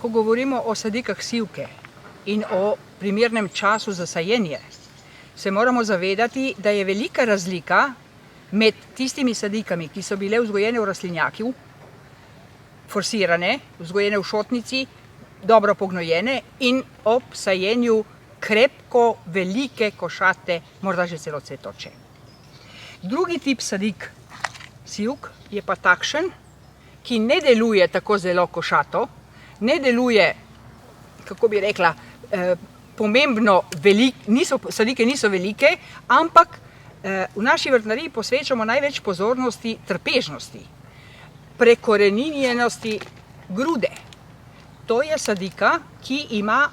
ko govorimo o sadikah sivke in o primernem času za sajenje, se moramo zavedati, da je velika razlika med tistimi sadikami, ki so bile vzgojene v rastlinjaku, forsirane, vzgojene v šotnici, dobro pognojene in ob sajenju krepko velike, košate, morda že celo cvetoče. Drugi tip sadik sivk je pa takšen, ki ne deluje tako zelo košato, ne deluje, kako bi rekla, pomembno, sadike niso velike, ampak v naši vrtnariji posvečamo največ pozornosti trpežnosti, prekoreninjenosti grude. To je sadika, ki ima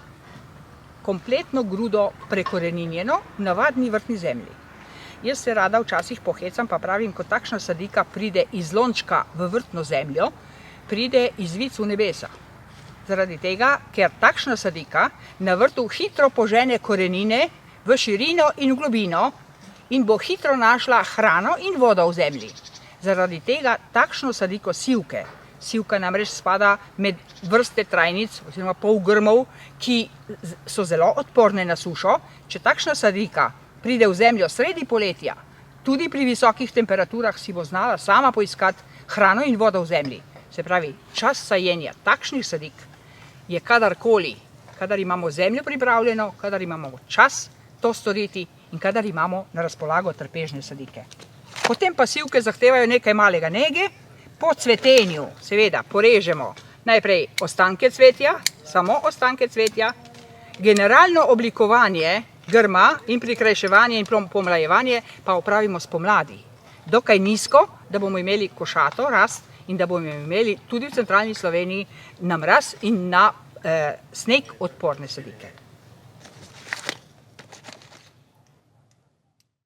kompletno grudo prekoreninjeno v navadni vrtni zemlji. Jaz se rada včasih pohecam, pa pravim, ko takšna sadika pride iz lončka v vrtno zemljo, pride iz vic v nebesa. Zaradi tega, ker takšna sadika na vrtu hitro požene korenine v širino in v globino in bo hitro našla hrano in vodo v zemlji. Zaradi tega takšno sadiko sivke, sivka namreč spada med vrste trajnic oziroma polgrmov, ki so zelo odporne na sušo. Če takšna sadika pride v zemljo sredi poletja, tudi pri visokih temperaturah si bo znala sama poiskati hrano in vodo v zemlji. Se pravi, čas sajenja takšnih sadik je kadarkoli, kadar imamo zemljo pripravljeno, kadar imamo čas to storiti in kadar imamo na razpolago trpežne sadike. Potem pa sivke zahtevajo nekaj malega nege. Po cvetenju seveda porežemo najprej ostanke cvetja, samo ostanke cvetja, generalno oblikovanje grma in prikrajševanje in pomlajevanje pa opravimo spomladi. Dokaj nizko, da bomo imeli košato rast in da bomo imeli tudi v centralni Sloveniji na mraz in na sneg odporne sadike.